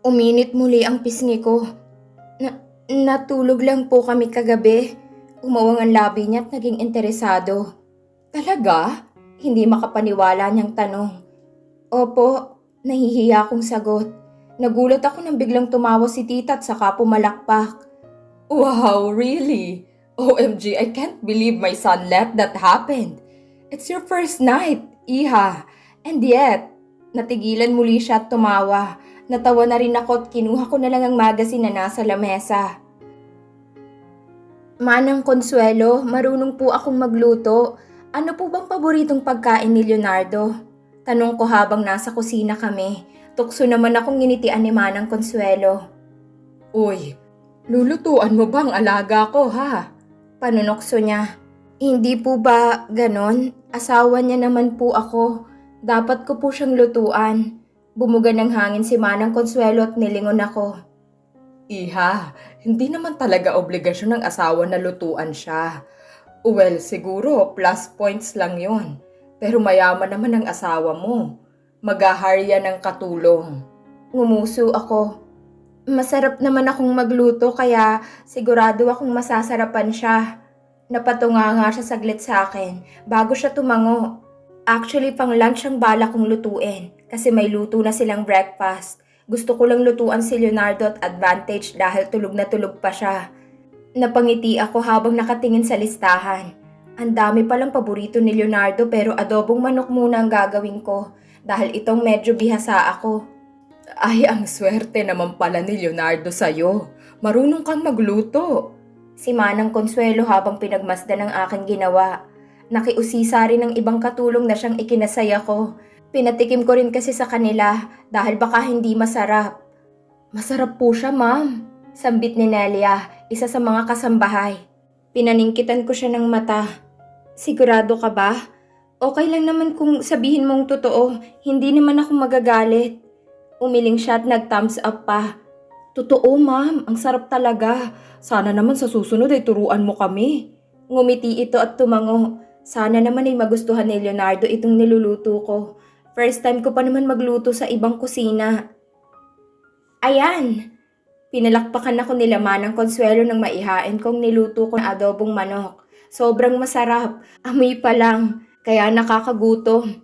Uminit muli ang pisngi ko. Natulog lang po kami kagabi. Umawang ang labi niya at naging interesado. Talaga? Hindi makapaniwala niyang tanong. Opo, nahihiya akong sagot. Nagulat ako nang biglang tumawa si tita at saka pumalakpak. Wow, really? OMG, I can't believe my son let that happen. It's your first night, Iha. And yet, natigilan muli siya at tumawa. Natawa na rin ako at kinuha ko na lang ang magazine na nasa lamesa. Manang Consuelo, marunong po akong magluto. Ano po bang paboritong pagkain ni Leonardo? Tanong ko habang nasa kusina kami. Tukso naman akong nginitian ni Manang Consuelo. Uy, lulutuan mo bang alaga ko ha? Panunokso niya. Hindi po ba ganon? Asawa niya naman po ako. Dapat ko po siyang lutuan. Bumuga ng hangin si Manang Consuelo at nilingon ako. Iha, hindi naman talaga obligasyon ng asawa na lutuan siya. Well, siguro plus points lang yon. Pero mayaman naman ang asawa mo. Mag-aharya ng katulong. Ngumuso ako. Masarap naman akong magluto kaya sigurado akong masasarapan siya. Napatunga nga siya saglit sa akin bago siya tumango. Actually, pang lunch ang bala kong lutuin kasi may luto na silang breakfast. Gusto ko lang lutuan si Leonardo at advantage dahil tulog na tulog pa siya. Napangiti ako habang nakatingin sa listahan. Ang dami palang paborito ni Leonardo pero adobong manok muna ang gagawin ko dahil itong medyo bihasa ako. Ay, ang swerte naman pala ni Leonardo sa'yo. Marunong kang magluto. Si Manang Consuelo habang pinagmasdan ng aking ginawa. Nakiusisa rin ng ibang katulong na siyang ikinasaya ko. Pinatikim ko rin kasi sa kanila dahil baka hindi masarap. Masarap po siya, ma'am. Sambit ni Nelia, isa sa mga kasambahay. Pinaningkitan ko siya ng mata. Sigurado ka ba? Okay lang naman kung sabihin mong totoo. Hindi naman ako magagalit. Umiling siya at nag-thumbs up pa. Totoo, ma'am. Ang sarap talaga. Sana naman sa susunod ay turuan mo kami. Ngumiti ito at tumango. Sana naman ay magustuhan ni Leonardo itong niluluto ko. First time ko pa naman magluto sa ibang kusina. Ayan! Pinalakpakan ako nila Manang Consuelo nang maihain kong niluto ko na adobong manok. Sobrang masarap. Amoy pa lang. Kaya nakakagutom.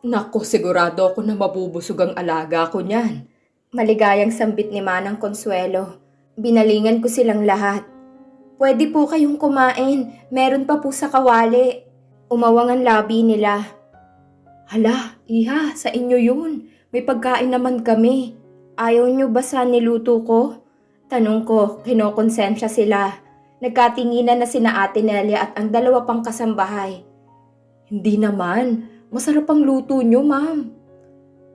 Naku, sigurado ako na mabubusog ang alaga ko niyan. Maligayang sambit ni Manang Consuelo. Binalingan ko silang lahat. Pwede po kayong kumain. Meron pa po sa kawali. Umawang ang labi nila. Hala, Iha, sa inyo yun. May pagkain naman kami. Ayaw nyo ba sa niluto ko? Tanong ko, kinokonsensya sila. Nagkatinginan na sina Ate Nelia at ang dalawa pang kasambahay. Hindi naman. Masarap ang luto nyo, ma'am.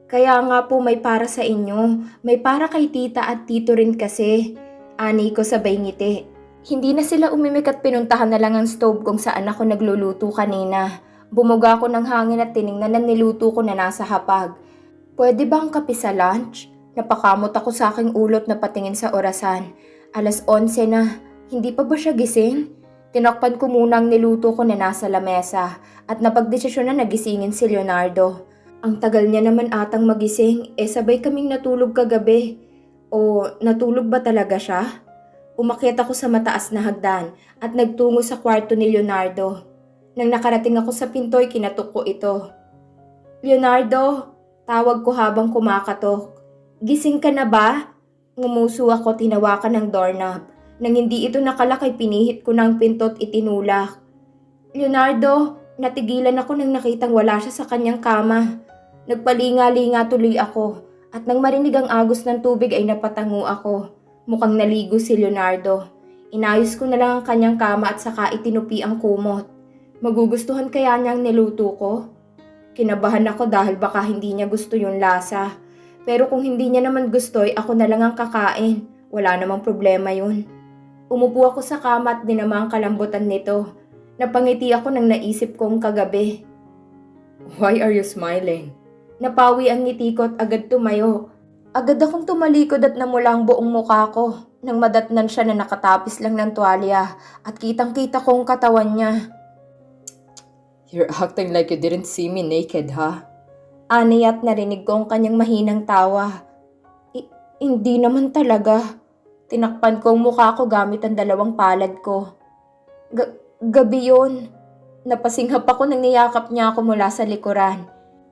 Kaya nga po may para sa inyo. May para kay tita at tito rin kasi. Ani ko sabay ngiti. Hindi na sila umimik at pinuntahan na lang ang stove kung saan ako nagluluto kanina. Bumuga ako ng hangin at tiningnan na niluto ko na nasa hapag. Pwede bang kape sa lunch? Napakamot ako sa aking ulot na patingin sa orasan. 11:00 na. Hindi pa ba siya gising? Tinakpan ko muna ang niluto ko na nasa lamesa at napagdesisyon na nagisingin si Leonardo. Ang tagal niya naman atang magising, sabay kaming natulog kagabi. O natulog ba talaga siya? Umakyat ako sa mataas na hagdan at nagtungo sa kwarto ni Leonardo. Nang nakarating ako sa pinto'y kinatok ko ito. Leonardo, tawag ko habang kumakatok. Gising ka na ba? Ngumuso ako, tinawakan ng doorknob. Nang hindi ito nakalakay, pinihit ko ng pinto at itinulak. Leonardo, natigilan ako nang nakitang wala siya sa kanyang kama. Nagpalinga-linga tuloy ako at nang marinig ang agos ng tubig ay napatango ako. Mukhang naligo si Leonardo. Inayos ko na lang ang kanyang kama at saka itinupi ang kumot. Magugustuhan kaya niya ang niluto ko? Kinabahan ako dahil baka hindi niya gusto yung lasa. Pero kung hindi niya naman gusto ay ako na lang ang kakain. Wala namang problema yun. Umupo ako sa kama at dinama ang kalambutan nito. Napangiti ako nang naisip kong kagabi. Why are you smiling? Napawi ang ngiti ko at agad tumayo. Agad akong tumalikod at namula ang buong mukha ko nang madatnan siya na nakatapis lang ng tuwalya at kitang-kita ko ang katawan niya. You're acting like you didn't see me naked, ha? Aniyat narinig ko ang kanyang mahinang tawa. Hindi naman talaga. Tinakpan ko ang mukha ko gamit ang dalawang palad ko. Gabi yun. Napasinghap ako nang niyakap niya ako mula sa likuran.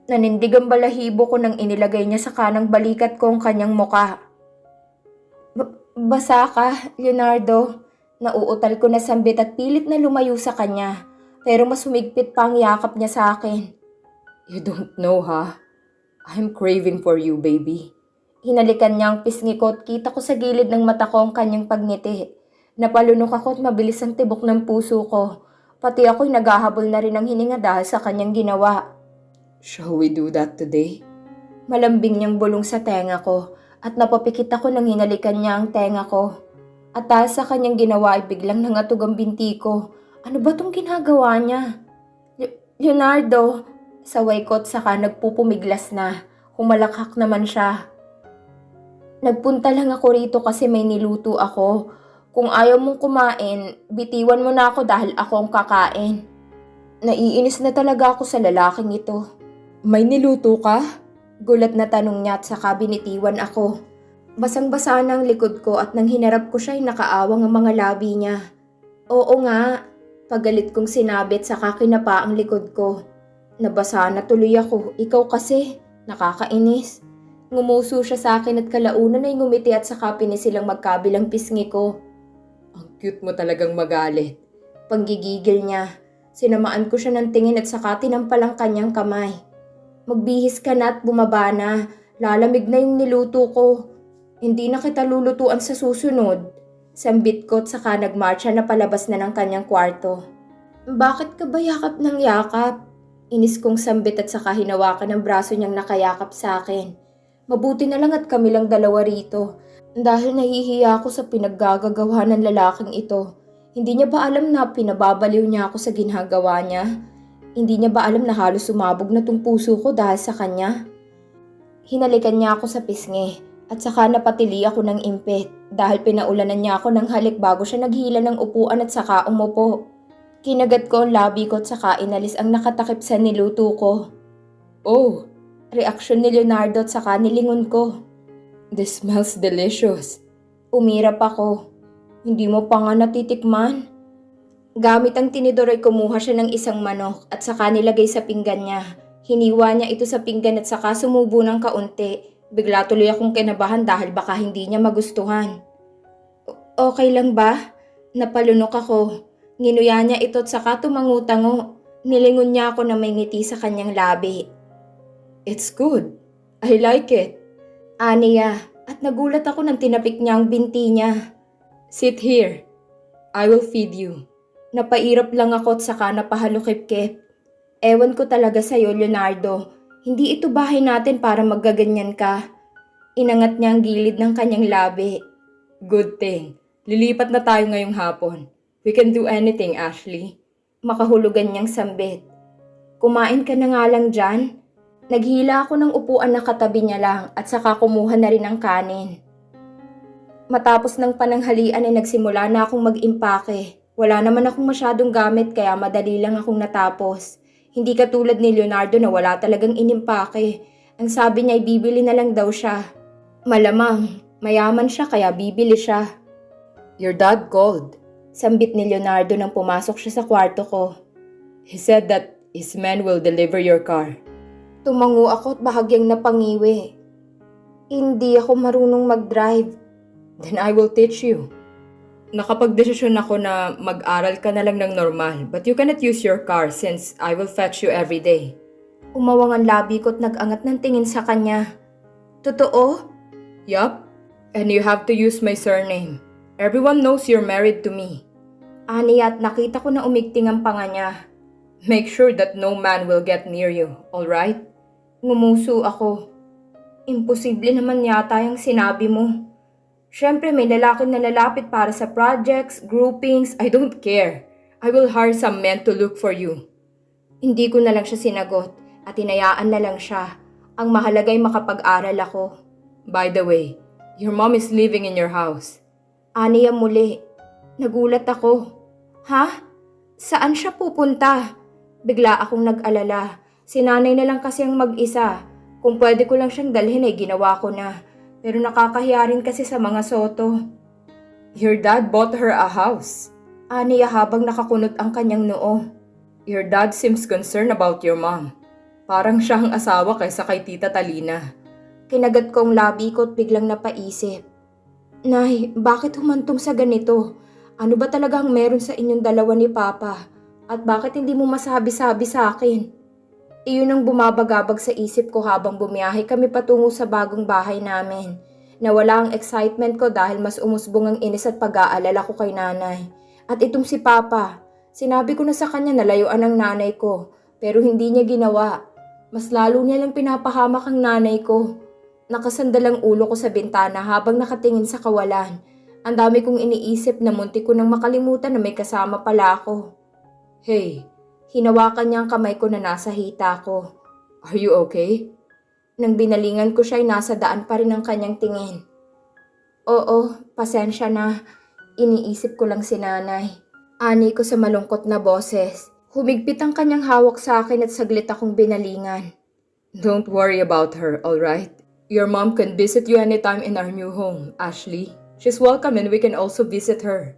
Nanindig ang balahibo ko nang inilagay niya sa kanang balikat ko ang kanyang muka. Basa ka, Leonardo. Nauutal ko na sambit at pilit na lumayo sa kanya. Pero mas humigpit pa ang yakap niya sa akin. You don't know, ha? I'm craving for you, baby. Hinalikan niya ang pisngi ko at kita ko sa gilid ng mata ko ang kanyang pagngiti. Napalunok ako at mabilis ang tibok ng puso ko. Pati ako'y naghahabol na rin ng hininga dahil sa kanyang ginawa. Shall we do that today? Malambing niyang bulong sa tenga ko at napapikit ako nang hinalikan niya ang tenga ko. At dahil sa kanyang ginawa ay biglang nangatog ang binti ko. Ano ba tong ginagawa niya? Leonardo, saway ko at saka nagpupumiglas na. Humalakhak naman siya. Nagpunta lang ako rito kasi may niluto ako. Kung ayaw mong kumain, bitiwan mo na ako dahil ako ang kakain. Naiinis na talaga ako sa lalaking ito. May niluto ka? Gulat na tanong niya at saka binitiwan ako. Basang-basa na ang likod ko at nang hinarap ko siya ay nakaawang ang mga labi niya. Oo nga, pagalit kong sinabi at saka kinapa ang likod ko. Nabasa na tuloy ako, ikaw kasi, nakakainis. Ngumuso siya sa akin at kalaunan ay ngumiti at saka pinisilang magkabilang pisngi ko. Ang cute mo talagang magalit. Panggigigil niya. Sinamaan ko siya ng tingin at saka tinampalang kanyang kamay. Magbihis ka na at bumaba na. Lalamig na yung niluto ko. Hindi na kita lulutuan sa susunod. Sambit ko at saka nagmarcha na palabas na ng kanyang kwarto. Bakit ka ba yakap ng yakap? Inis kong sambit at saka hinawakan ng braso niyang nakayakap sa akin. Mabuti na lang at kami lang dalawa rito. Dahil nahihiya ako sa pinaggagagawa ng lalaking ito. Hindi niya ba alam na pinababaliw niya ako sa ginagawa niya? Hindi niya ba alam na halos sumabog na tong puso ko dahil sa kanya? Hinalikan niya ako sa pisngi at saka napatili ako ng impit dahil pinaulanan niya ako ng halik bago siya naghila ng upuan at saka umupo. Kinagat ko ang labi ko at saka inalis ang nakatakip sa niluto ko. Oh! Reaksyon ni Leonardo at saka nilingon ko. This smells delicious. Umirap ako. Hindi mo pa nga natitikman? Gamit ang tinidor ay kumuha siya ng isang manok at saka nilagay sa pinggan niya. Hiniwa niya ito sa pinggan at saka sumubo ng kaunti. Bigla tuloy akong kinabahan dahil baka hindi niya magustuhan. Okay lang ba? Napalunok ako. Nginuya niya ito at saka tumangu-tango. Nilingon niya ako na may ngiti sa kanyang labi. It's good. I like it. Aniya, at nagulat ako nang tinapik niya ang binti niya. Sit here. I will feed you. Napairap lang ako at saka napahalukip-kip. Ewan ko talaga sa'yo, Leonardo. Hindi ito bahay natin para maggaganyan ka. Inangat niya ang gilid ng kanyang labi. Good thing. Lilipat na tayo ngayong hapon. We can do anything, Ashley. Makahulugan niyang sambit. Kumain ka na nga lang dyan. Naghila ako ng upuan na katabi niya lang at saka kumuha na rin ng kanin. Matapos ng pananghalian ay nagsimula na akong mag-impake. Wala naman akong masyadong gamit kaya madali lang akong natapos. Hindi katulad ni Leonardo na wala talagang inimpake. Ang sabi niya ay bibili na lang daw siya. Malamang, mayaman siya kaya bibili siya. Your dad called. Sambit ni Leonardo nang pumasok siya sa kwarto ko. He said that his man will deliver your car. Tumango ako at bahagyang napangiwi. Hindi ako marunong mag-drive. Then I will teach you. Nakapagdesisyon ako na mag-aral ka na lang ng normal, but you cannot use your car since I will fetch you every day. Umawang ang labi ko at nag-angat ng tingin sa kanya. Totoo? Yup. And you have to use my surname. Everyone knows you're married to me. Aniya at nakita ko na umigting ang panga niya. Make sure that no man will get near you, alright? Ngumuso ako. Imposible naman yata yung sinabi mo. Siyempre may lalaki na lalapit para sa projects, groupings, I don't care. I will hire some men to look for you. Hindi ko na lang siya sinagot at hinayaan na lang siya. Ang mahalaga'y makapag-aral ako. By the way, your mom is living in your house. Aniya muli. Nagulat ako. Ha? Saan siya pupunta? Bigla akong nag-alala. Si nanay na lang kasi ang mag-isa. Kung pwede ko lang siyang dalhin ay ginawa ko na. Pero nakakahiya rin kasi sa mga Soto. Your dad bought her a house. Aniya habang nakakunot ang kanyang noo. Your dad seems concerned about your mom. Parang siyang asawa kaysa kay Tita Talina. Kinagat kong labi ko at biglang napaisip. Nay, bakit humantong sa ganito? Ano ba talagang meron sa inyong dalawa ni Papa? At bakit hindi mo masabi-sabi sa akin? Iyon ang bumabagabag sa isip ko habang bumiyahe kami patungo sa bagong bahay namin. Nawala ang excitement ko dahil mas umusbong ang inis at pag-aalala ko kay nanay. At itong si Papa, sinabi ko na sa kanya na layuan ang nanay ko, pero hindi niya ginawa. Mas lalo niya lang pinapahamak ang nanay ko. Nakasandal ang ulo ko sa bintana habang nakatingin sa kawalan. Ang dami kong iniisip na muntik ko nang makalimutan na may kasama pala ako. Hey, hinawakan niya ang kamay ko na nasa hita ko. Are you okay? Nang binalingan ko siya ay nasa daan pa rin ang kanyang tingin. Oo, pasensya na. Iniisip ko lang si nanay. Ani ko sa malungkot na boses. Humigpit ang kanyang hawak sa akin at saglit akong binalingan. Don't worry about her, alright? Your mom can visit you anytime in our new home, Ashley. She's welcome and we can also visit her.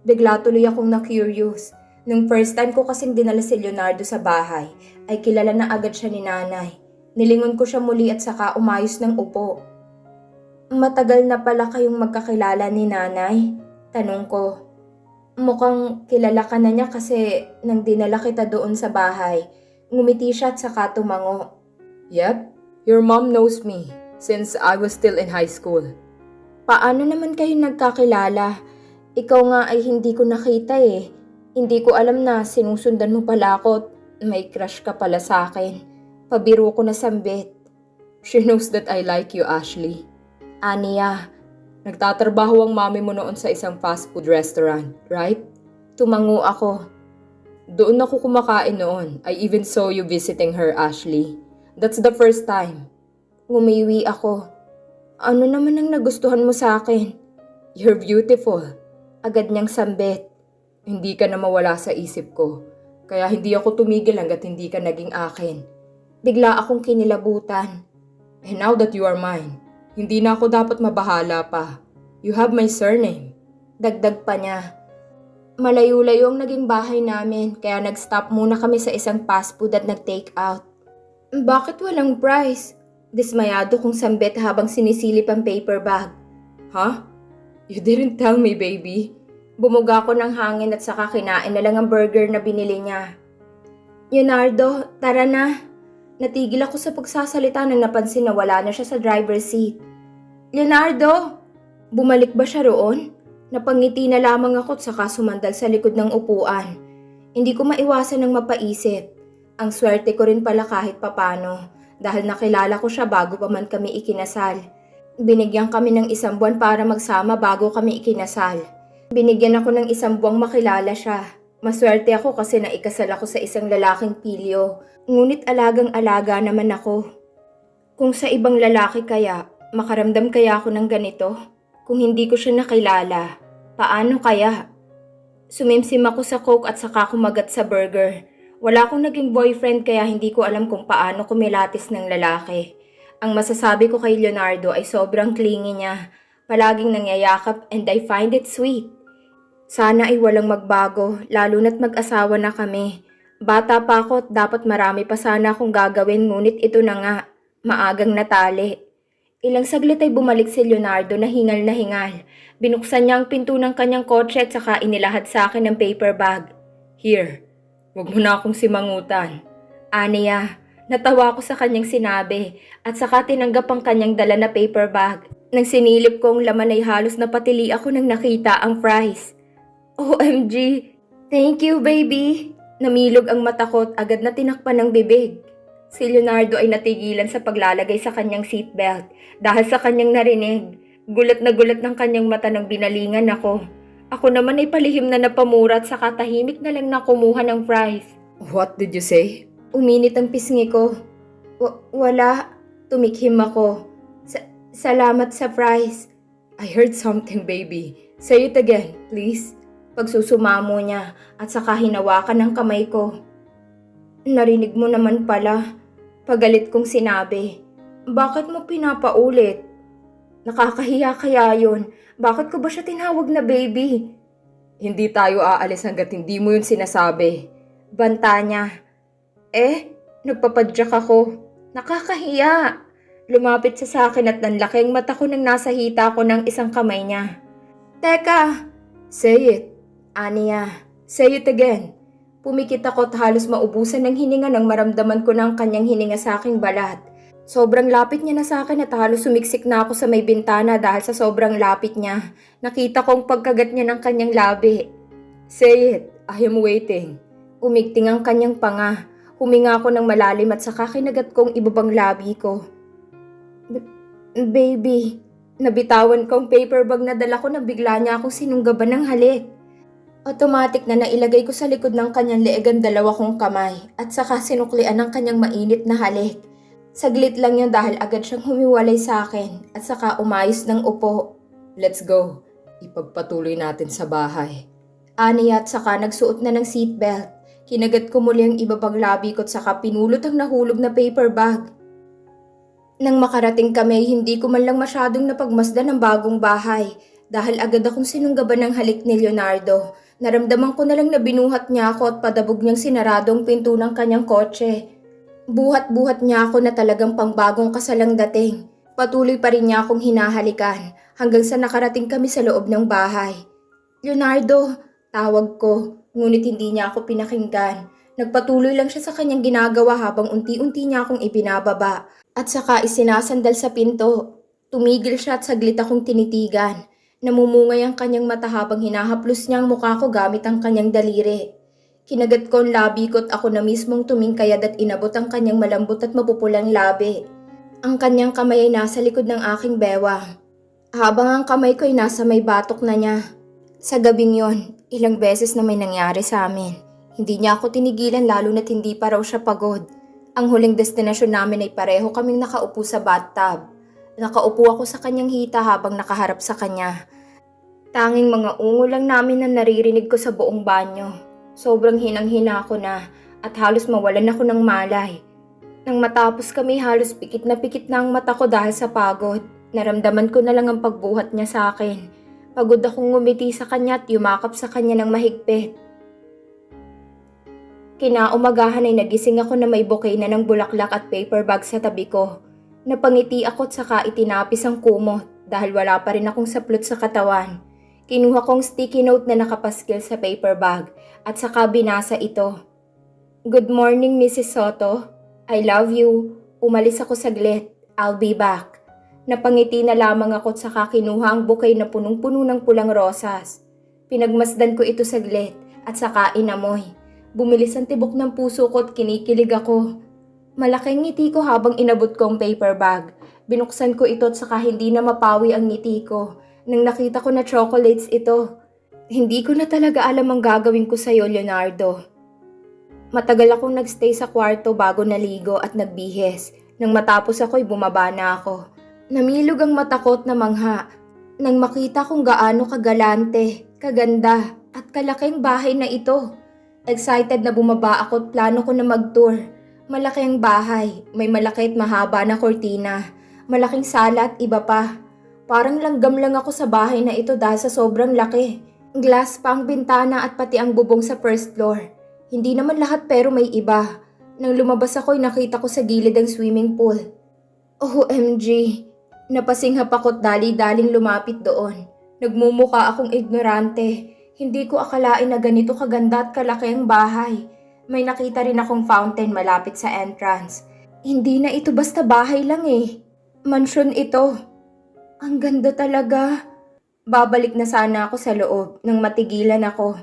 Bigla tuloy akong na-curious. Nung first time ko kasing dinala si Leonardo sa bahay, ay kilala na agad siya ni nanay. Nilingon ko siya muli at saka umayos ng upo. Matagal na pala kayong magkakilala ni nanay? Tanong ko. Mukhang kilala ka na niya kasi nang dinala kita doon sa bahay. Ngumiti siya at saka tumango. Yep, your mom knows me since I was still in high school. Paano naman kayo nagkakilala? Ikaw nga ay hindi ko nakita eh. Hindi ko alam na sinusundan mo pala ako at may crush ka pala sa akin. Pabiro ko na sambit. She knows that I like you, Ashley. Aniya, nagtatrabaho ang mami mo noon sa isang fast food restaurant, right? Tumango ako. Doon ako kumakain noon. I even saw you visiting her, Ashley. That's the first time. Ngumiwi ako. Ano naman ang nagustuhan mo sa akin? You're beautiful. Agad niyang sambit. Hindi ka na mawala sa isip ko. Kaya hindi ako tumigil hanggat hindi ka naging akin. Bigla akong kinilabutan. And now that you are mine, hindi na ako dapat mabahala pa. You have my surname. Dagdag pa niya. Malayo-layo ang naging bahay namin kaya nag-stop muna kami sa isang fast food at nag-take out. Bakit walang price? Dismayado kong sambit habang sinisilip ang paper bag. Huh? You didn't tell me, baby. Bumuga ko ng hangin at saka kinain na lang ang burger na binili niya. Leonardo, tara na. Natigil ako sa pagsasalita nang napansin na wala na siya sa driver's seat. Leonardo! Bumalik ba siya roon? Napangiti na lamang ako at saka sumandal sa likod ng upuan. Hindi ko maiwasan ng mapaisip. Ang swerte ko rin pala kahit papano dahil nakilala ko siya bago pa man kami ikinasal. Binigyan kami ng 1 buwan para magsama bago kami ikinasal. Binigyan ako ng 1 buwang makilala siya. Maswerte ako kasi naikasal ako sa isang lalaking pilyo. Ngunit alagang-alaga naman ako. Kung sa ibang lalaki kaya, makaramdam kaya ako ng ganito? Kung hindi ko siya nakilala, paano kaya? Sumimsim ako sa Coke at saka kumagat sa burger. Wala akong naging boyfriend kaya hindi ko alam kung paano kumilatis ng lalaki. Ang masasabi ko kay Leonardo ay sobrang clingy niya. Palaging nangyayakap and I find it sweet. Sana ay walang magbago, lalo na't mag-asawa na kami. Bata pa ako at dapat marami pa sana akong gagawin ngunit ito na nga, maagang natali. Ilang saglit ay bumalik si Leonardo na hingal na hingal. Binuksan niya ang pinto ng kanyang kotse at saka inilahad sa akin ng paper bag. Here, wag mo na akong simangutan. Aniya, natawa ko sa kanyang sinabi at saka tinanggap ang kanyang dala na paper bag. Nang sinilip ko ang laman ay halos napatili ako nang nakita ang fries. OMG! Thank you, baby! Namilog ang mata ko at agad na tinakpan ng bibig. Si Leonardo ay natigilan sa paglalagay sa kanyang seatbelt dahil sa kanyang narinig. Gulat na gulat ng kanyang mata nang binalingan ako. Ako naman ay palihim na napamura at saka tahimik na lang na kumuha ng fries. What did you say? Uminit ang pisngi ko. Wala. Tumikhim ako. Salamat sa fries. I heard something, baby. Say it again, please. Pagsusumamo niya at saka hinawakan ng kamay ko. Narinig mo naman pala. Pagalit kong sinabi. Bakit mo pinapaulit? Nakakahiya kaya yun. Bakit ko ba siya tinawag na baby? Hindi tayo aalis hanggat hindi mo yun sinasabi. Banta niya. Nagpapadyak ako. Nakakahiya. Lumapit siya sa akin at nanlaki ang mata ko nang nasa hita ko ng isang kamay niya. Teka! Say it. Aniya. Say it again. Pumikit ako at halos maubusan ng hininga nang maramdaman ko ng kanyang hininga sa aking balat. Sobrang lapit niya na sa akin at halos sumiksik na ako sa may bintana dahil sa sobrang lapit niya. Nakita kong pagkagat niya ng kanyang labi. Say it. I am waiting. Umigting ang kanyang panga. Huminga ako ng malalim at saka kinagat kong ibabang labi ko. Baby. Nabitawan kong paper bag na dala ko na bigla niya akong sinunggaban ng halik. Automatic na nailagay ko sa likod ng kanyang leeg ang dalawa kong kamay at saka sinuklian ng kanyang mainit na halik. Saglit lang yun dahil agad siyang humiwalay sa akin at saka umayos ng upo. Let's go. Ipagpatuloy natin sa bahay. Aniya at saka nagsuot na ng seatbelt. Kinagat ko muli ang ibabang labi ko at saka pinulot ang nahulog na paper bag. Nang makarating kami, hindi ko man lang masyadong napagmasdan ng bagong bahay dahil agad akong sinunggaban ng halik ni Leonardo. Naramdaman ko na lang na binuhat niya ako at padabog niyang sinarado ang pinto ng kanyang kotse. Buhat-buhat niya ako na talagang pangbagong kasalang dating. Patuloy pa rin niya akong hinahalikan hanggang sa nakarating kami sa loob ng bahay. Leonardo, tawag ko, ngunit hindi niya ako pinakinggan. Nagpatuloy lang siya sa kanyang ginagawa habang unti-unti niya akong ibinababa at saka isinasandal sa pinto. Tumigil siya at saglit akong tinitigan. Namumungay ang kanyang mata habang hinahaplos niya ang mukha ko gamit ang kanyang daliri. Kinagat ko ang labi ko at ako na mismong tumingkayad at inabot ang kanyang malambot at mapupulang labi. Ang kanyang kamay ay nasa likod ng aking bewang, habang ang kamay ko ay nasa may batok na niya. Sa gabing yon, ilang beses na may nangyari sa amin. Hindi niya ako tinigilan lalo na't hindi pa raw siya pagod. Ang huling destinasyon namin ay pareho kaming nakaupo sa bathtub. Nakaupo ako sa kanyang hita habang nakaharap sa kanya. Tanging mga ungo lang namin na naririnig ko sa buong banyo. Sobrang hinang-hina ako na at halos mawalan ako ng malay. Nang matapos kami, halos pikit na ang mata ko dahil sa pagod. Naramdaman ko na lang ang pagbuhat niya sa akin. Pagod akong ngumiti sa kanya at yumakap sa kanya ng mahigpit. Kinaumagahan ay nagising ako na may bouquet na ng bulaklak at paper bag sa tabi ko. Napangiti ako at saka itinapis ang kumot dahil wala pa rin akong saplot sa katawan. Kinuha kong sticky note na nakapaskil sa paper bag at saka binasa ito. Good morning, Mrs. Soto. I love you. Umalis ako saglit. I'll be back. Napangiti na lamang ako at saka kinuha ang bouquet na punong-puno ng pulang rosas. Pinagmasdan ko ito saglit at saka inamoy. Bumilis ang tibok ng puso ko at kinikilig ako. Malaking ngiti ko habang inabot ko ang paper bag. Binuksan ko ito at saka hindi na mapawi ang ngiti ko nang nakita ko na chocolates ito. Hindi ko na talaga alam ang gagawin ko sa'yo, Leonardo. Matagal akong nagstay sa kwarto bago naligo at nagbihis. Nang matapos ako'y bumaba na ako. Namilog ang mata ko at namangha nang makita kong gaano kagalante, kaganda at kalaking bahay na ito. Excited na bumaba ako at plano ko na mag-tour. Malaki ang bahay, may malaki at mahaba na kortina, malaking sala at iba pa. Parang langgam lang ako sa bahay na ito dahil sa sobrang laki. Glass pa ang bintana at pati ang bubong sa first floor. Hindi naman lahat pero may iba. Nang lumabas ako'y nakita ko sa gilid ang swimming pool. OMG! Napasinghap ako at dali-daling lumapit doon. Nagmumuka akong ignorante. Hindi ko akalain na ganito kaganda at kalaki ang bahay. May nakita rin akong fountain malapit sa entrance. Hindi na ito basta bahay lang eh. Mansyon ito. Ang ganda talaga. Babalik na sana ako sa loob nang matigilan ako.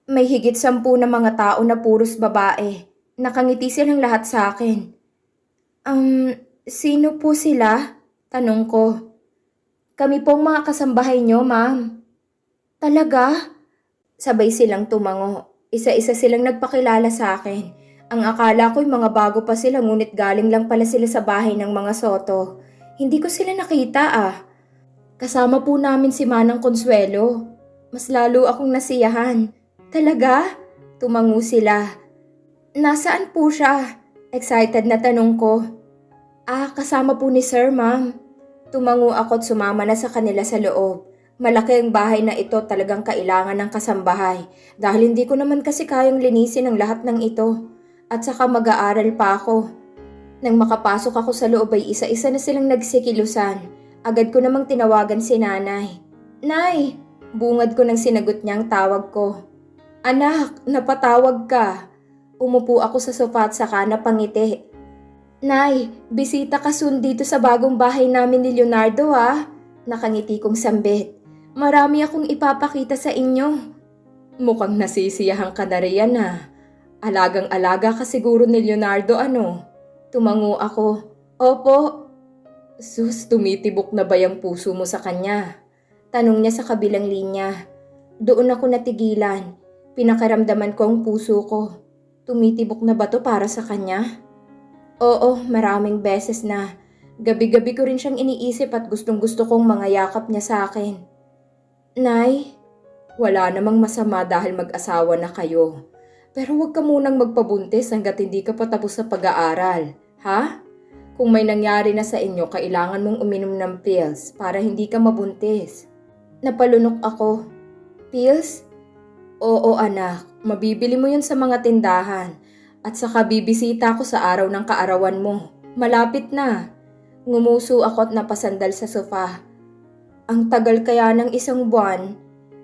May higit 10 na mga tao na puros babae. Nakangiti silang lahat sa akin. Sino po sila? Tanong ko. Kami pong mga kasambahay nyo, ma'am. Talaga? Sabay silang tumango. Isa-isa silang nagpakilala sa akin. Ang akala ko'y mga bago pa sila ngunit galing lang pala sila sa bahay ng mga Soto. Hindi ko sila nakita ah. Kasama po namin si Manang Consuelo. Mas lalo akong nasiyahan. Talaga? Tumango sila. Nasaan po siya? Excited na tanong ko. Kasama po ni Sir, ma'am. Tumango ako at sumama na sa kanila sa loob. Malaki ang bahay na ito, talagang kailangan ng kasambahay dahil hindi ko naman kasi kayang linisin ang lahat ng ito. At saka mag-aaral pa ako. Nang makapasok ako sa loob ay isa-isa na silang nagsikilusan. Agad ko namang tinawagan si nanay. Nay! Bungad ko nang sinagot niya ang tawag ko. Anak, napatawag ka. Umupo ako sa sofa at saka napangiti. Nay, bisita ka soon dito sa bagong bahay namin ni Leonardo ha. Nakangiti kong sambit. Marami akong ipapakita sa inyo. Mukhang nasisiyahan ka na riyan ha. Alagang-alaga ka siguro ni Leonardo ano? Tumango ako. Opo. Sus, tumitibok na ba yung puso mo sa kanya? Tanong niya sa kabilang linya. Doon ako natigilan. Pinakiramdaman ko ang puso ko. Tumitibok na ba to para sa kanya? Oo, maraming beses na. Gabi-gabi ko rin siyang iniisip at gustong-gusto kong mga yakap niya sa akin. Nay, wala namang masama dahil mag-asawa na kayo. Pero huwag ka munang magpabuntis hanggat hindi ka pa tapos sa pag-aaral, ha? Kung may nangyari na sa inyo, kailangan mong uminom ng pills para hindi ka mabuntis. Napalunok ako. Pills? Oo anak, mabibili mo yun sa mga tindahan. At saka bibisita ako sa araw ng kaarawan mo. Malapit na. Ngumuso ako at napasandal sa sofa. Ang tagal kaya ng isang buwan.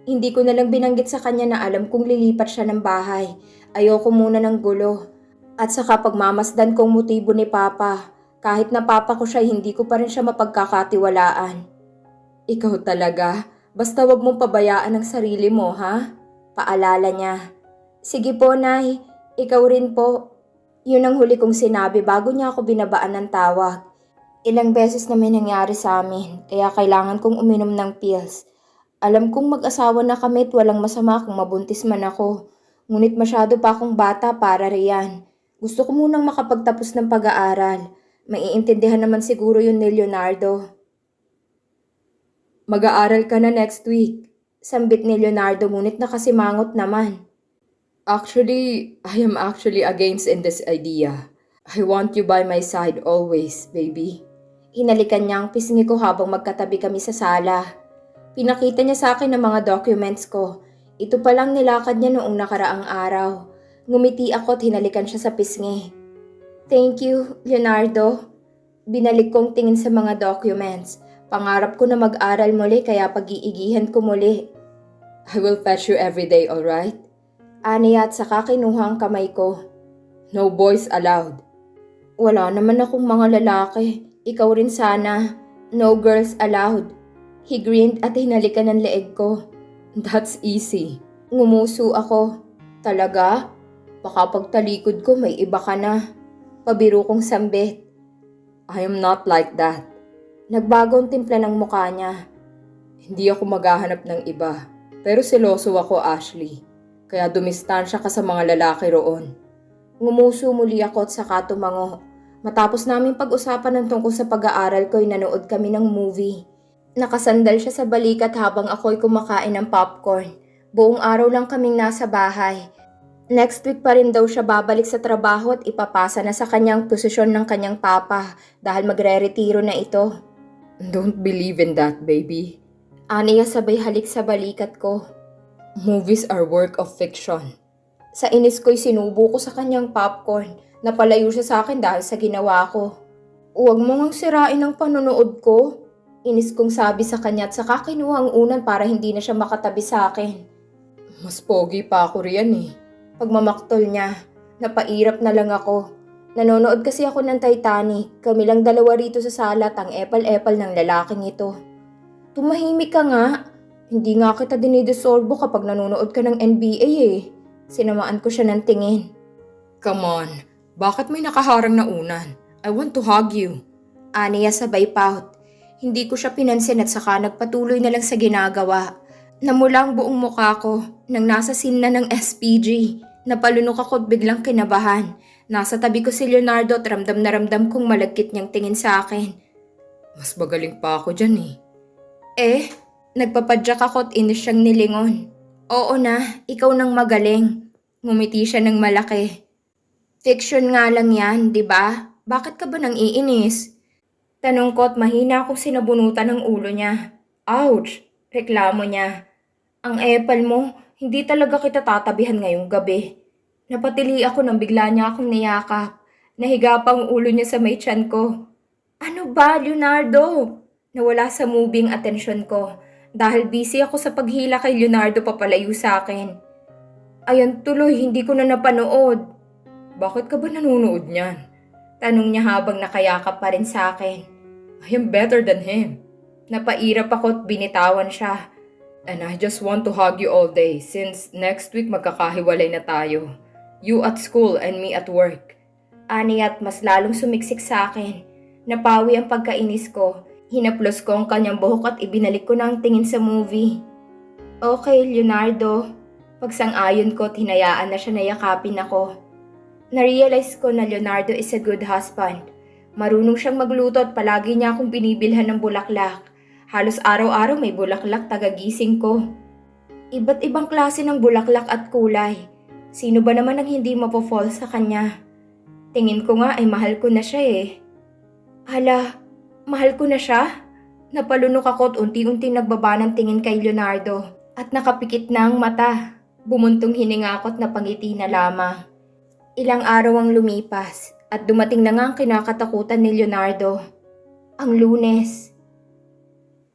Hindi ko na lang binanggit sa kanya na alam kong lilipat siya ng bahay. Ayoko muna ng gulo. At saka pagmamasdan kong motibo ni Papa. Kahit na Papa ko siya, hindi ko pa rin siya mapagkakatiwalaan. Ikaw talaga. Basta wag mong pabayaan ang sarili mo, ha? Paalala niya. Sige po, Nay. Ikaw rin po. Yun ang huli kong sinabi bago niya ako binabaan ng tawag. Ilang beses na may nangyari sa amin, kaya kailangan kong uminom ng pills. Alam kong mag-asawa na kami at walang masama kung mabuntis man ako. Ngunit masyado pa akong bata para riyan. Gusto ko munang makapagtapos ng pag-aaral. Maiintindihan naman siguro yun ni Leonardo. Mag-aaral ka na next week. Sambit ni Leonardo ngunit nakasimangot naman. Actually, I am actually against in this idea. I want you by my side always, baby. Hinalikan niya ang pisngi ko habang magkatabi kami sa sala. Pinakita niya sa akin ang mga documents ko. Ito pa lang nilakad niya noong nakaraang araw. Ngumiti ako at hinalikan siya sa pisngi. Thank you, Leonardo. Binalik kong tingin sa mga documents. Pangarap ko na mag-aral muli kaya pag-iigihan ko muli. I will fetch you every day, alright? Aniya at saka kinuha ang kamay ko. No boys allowed. Wala naman akong mga lalaki. Ikaw rin sana. No girls allowed. He grinned at hinalikan ng leeg ko. That's easy. Ngumuso ako. Talaga? Baka pagtalikod ko may iba ka na. Pabiro kong sambit. I am not like that. Nagbago ang timpla ng mukha niya. Hindi ako maghahanap ng iba. Pero seloso ako, Ashley. Kaya dumistansya ka sa mga lalaki roon. Ngumuso muli ako at saka tumango. Matapos namin pag-usapan ng tungkol sa pag-aaral ko ay nanood kami ng movie. Nakasandal siya sa balikat habang ako'y kumakain ng popcorn. Buong araw lang kaming nasa bahay. Next week pa rin daw siya babalik sa trabaho at ipapasa na sa kanyang posisyon ng kanyang papa dahil magre-retiro na ito. Don't believe in that, baby. Aniya sabay halik sa balikat ko. Movies are work of fiction. Sa inis ko'y sinubo ko sa kanyang popcorn. Napalayo siya sa akin dahil sa ginawa ko. Huwag mo ngang sirain ang panonood ko. Inis kong sabi sa kanya at saka kinuha ang unan para hindi na siya makatabi sa akin. Mas pogi pa ako riyan eh. Pagmamaktol niya, napairap na lang ako. Nanonood kasi ako ng Titanic. Kami lang dalawa rito sa sala at ang epal-epal ng lalaking ito. Tumahimik ka nga. Hindi nga kita dinidesorbo kapag nanonood ka ng NBA eh. Sinamaan ko siya ng tingin. Come on, bakit may nakaharang na unan? I want to hug you. Aniya sabay pout. Hindi ko siya pinansin at saka nagpatuloy na lang sa ginagawa. Namula ang buong mukha ko nang nasa scene na ng SPG. Napalunok ako at biglang kinabahan. Nasa tabi ko si Leonardo at ramdam na ramdam kong malagkit niyang tingin sa akin. Mas magaling pa ako dyan eh. Nagpapadyak ako at inis siyang nilingon. Oo na, ikaw nang magaling. Ngumiti siya ng malaki. Fiction nga lang yan, di ba? Bakit ka ba nang iinis? Tanong ko at mahina akong sinabunutan ng ulo niya. Ouch! Reklamo niya. Ang epal mo, hindi talaga kita tatabihan ngayong gabi. Napatili ako nang bigla niya akong niyakap. Nahiga pa ang ulo niya sa may tiyan ko. Ano ba, Leonardo? Nawala sa moving atensyon ko dahil busy ako sa paghila kay Leonardo papalayo sa akin. Ayan tuloy, hindi ko na napanood. Bakit ka ba nanonood niyan? Tanong niya habang nakayakap pa rin sa akin. I am better than him. Napairap ako at binitawan siya. And I just want to hug you all day since next week magkakahiwalay na tayo. You at school and me at work. Ani at mas lalong sumiksik sa akin. Napawi ang pagkainis ko. Hinaplos ko ang kanyang buhok at ibinalik ko na ang tingin sa movie. Okay, Leonardo. Pagsang-ayon ko at hinayaan na siya na yakapin ako. Narealize ko na Leonardo is a good husband. Marunong siyang magluto at palagi niya akong binibilhan ng bulaklak. Halos araw-araw may bulaklak tagagising ko. Iba't ibang klase ng bulaklak at kulay. Sino ba naman ang hindi mapofall sa kanya? Tingin ko nga ay mahal ko na siya eh. Hala, mahal ko na siya? Napalunok ako at unti-unti nagbaba ng tingin kay Leonardo. At nakapikit na ang mata. Bumuntong hininga ako at napangiti na lamang. Ilang araw ang lumipas at dumating na nga ang kinakatakutan ni Leonardo. Ang Lunes.